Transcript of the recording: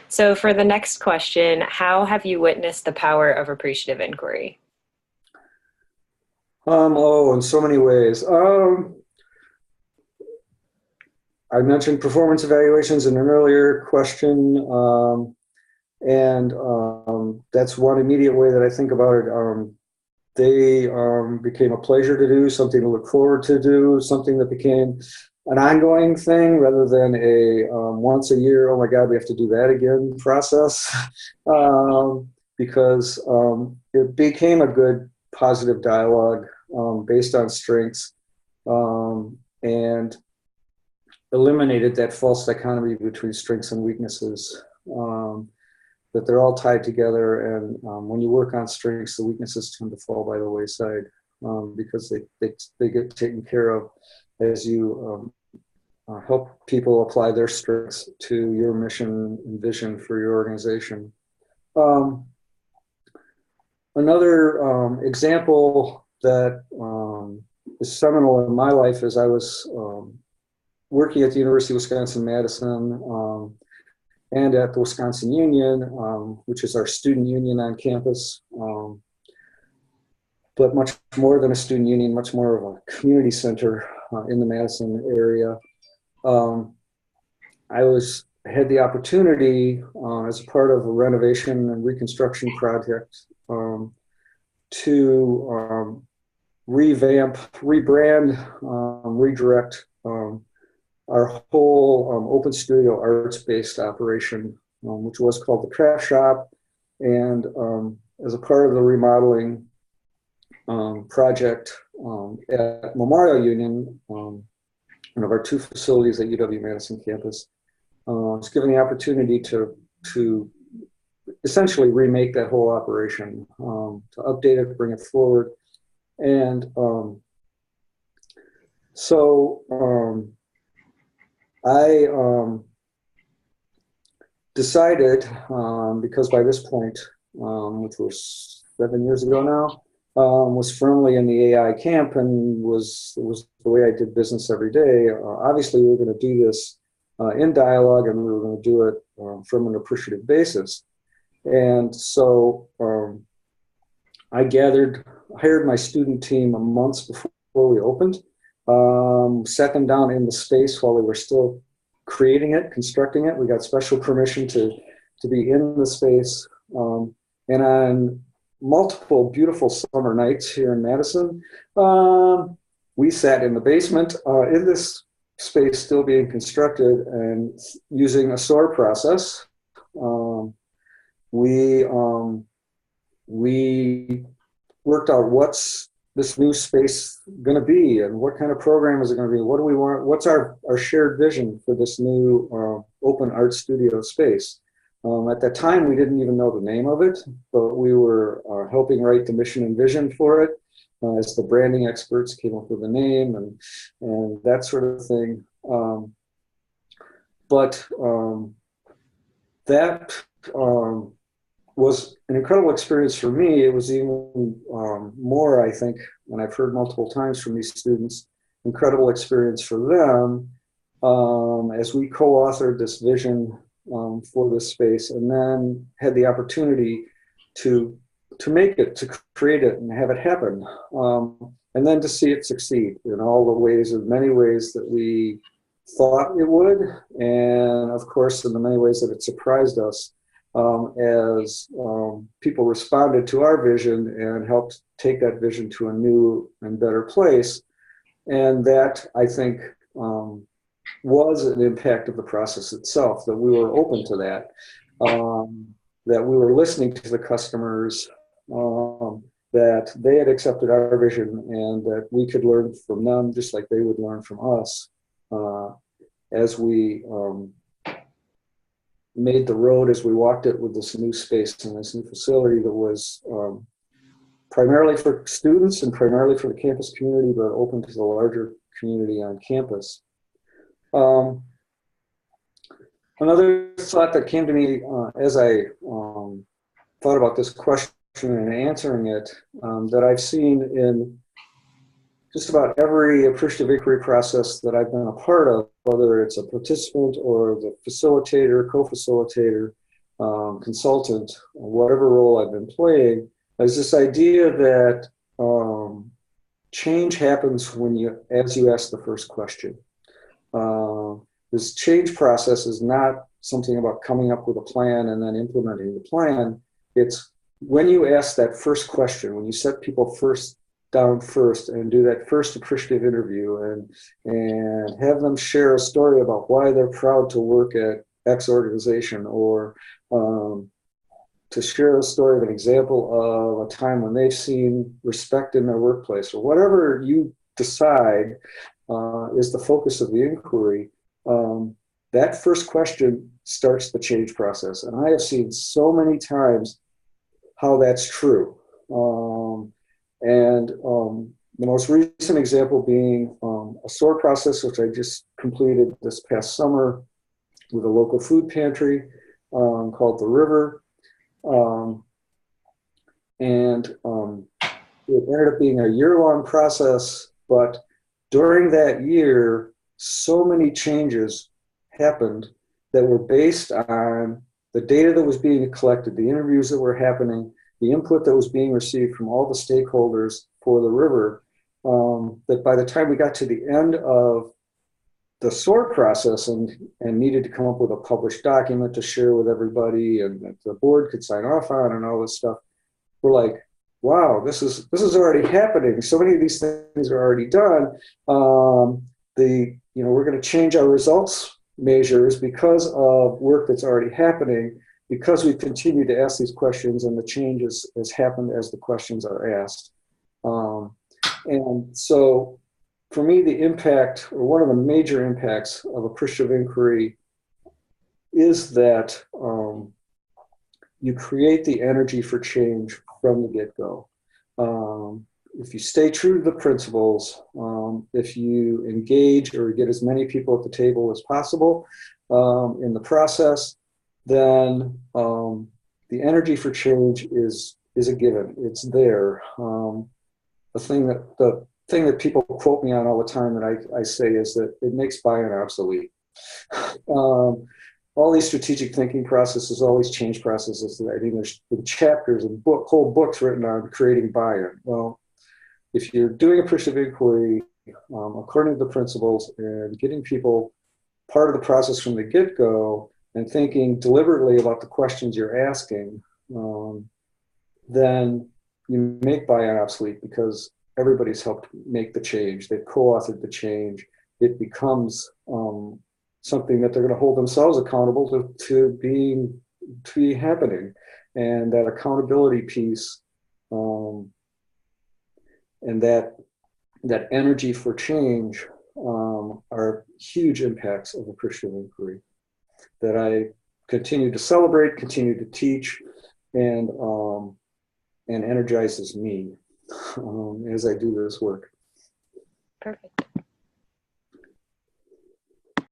So for the next question, how have you witnessed the power of appreciative inquiry? Oh, in so many ways. I mentioned performance evaluations in an earlier question, and that's one immediate way that I think about it. They became a pleasure to do, something to look forward to do, something that became an ongoing thing rather than a once a year, oh my God, we have to do that again process, because it became a good positive dialogue based on strengths, and eliminated that false dichotomy between strengths and weaknesses. That they're all tied together, and when you work on strengths, the weaknesses tend to fall by the wayside, because they get taken care of as you help people apply their strengths to your mission and vision for your organization. Um, Another example that is seminal in my life is I was working at the University of Wisconsin-Madison, and at the Wisconsin Union, which is our student union on campus, but much more than a student union, much more of a community center in the Madison area. I had the opportunity, as a part of a renovation and reconstruction project, to revamp, rebrand, redirect our whole open studio arts-based operation, which was called the Craft Shop. And as a part of the remodeling project at Memorial Union, one of our two facilities at UW-Madison campus, I was given the opportunity to essentially remake that whole operation, to update it, bring it forward. And I decided, because by this point, which was 7 years ago now, was firmly in the AI camp, and it was the way I did business every day. Obviously, we were going to do this in dialogue, and we were going to do it from an appreciative basis. And so I hired my student team months before we opened, sat them down in the space while we were still creating it, constructing it. We got special permission to be in the space. And on multiple beautiful summer nights here in Madison, we sat in the basement in this space still being constructed and using a SOAR process. We worked out what's this new space going to be, and what kind of program is it going to be? What do we want? What's our shared vision for this new open art studio space? At that time, we didn't even know the name of it, but we were helping write the mission and vision for it as the branding experts came up with a name and that sort of thing. But that was an incredible experience for me. It was even more, I think, and I've heard multiple times from these students, incredible experience for them as we co-authored this vision for this space, and then had the opportunity to make it, to create it, and have it happen, and then to see it succeed in all the ways, in many ways that we thought it would, and of course in the many ways that it surprised us, as people responded to our vision and helped take that vision to a new and better place. And that, I think, was an impact of the process itself, that we were open to that, that we were listening to the customers, that they had accepted our vision, and that we could learn from them just like they would learn from us, as we made the road, as we walked it with this new space and this new facility that was primarily for students and primarily for the campus community, but open to the larger community on campus. Another thought that came to me as I thought about this question and answering it, that I've seen in just about every appreciative inquiry process that I've been a part of, whether it's a participant or the facilitator, co-facilitator, consultant, whatever role I've been playing, is this idea that change happens as you ask the first question. Uh, this change process is not something about coming up with a plan and then implementing the plan. It's when you ask that first question, when you set people down first and do that first appreciative interview and have them share a story about why they're proud to work at X organization, or to share a story of an example of a time when they've seen respect in their workplace, or whatever you decide is the focus of the inquiry. That first question starts the change process. And I have seen so many times how that's true. The most recent example being a SOAR process, which I just completed this past summer with a local food pantry called The River. It ended up being a year-long process, but during that year, so many changes happened that were based on the data that was being collected, the interviews that were happening, the input that was being received from all the stakeholders for The River, that by the time we got to the end of the SOAR process and needed to come up with a published document to share with everybody and that the board could sign off on and all this stuff, we're like, wow, this is already happening. So many of these things are already done. We're going to change our results measures because of work that's already happening, because we continue to ask these questions and the change has happened as the questions are asked. And so for me, the impact, or one of the major impacts of appreciative inquiry, is that you create the energy for change from the get-go. If you stay true to the principles, if you engage or get as many people at the table as possible in the process, then the energy for change is a given. It's there. The thing that people quote me on all the time that I say is that it makes buy-in obsolete. All these strategic thinking processes, all these change processes, I mean, there's been chapters and whole books written on creating buy-in. Well, if you're doing appreciative inquiry according to the principles and getting people part of the process from the get-go and thinking deliberately about the questions you're asking, then you make buy-in obsolete because everybody's helped make the change. They've co-authored the change. It becomes something that they're going to hold themselves accountable to be happening. And that accountability piece and that energy for change are huge impacts of appreciative inquiry that I continue to celebrate, continue to teach, and energizes me as I do this work. Perfect.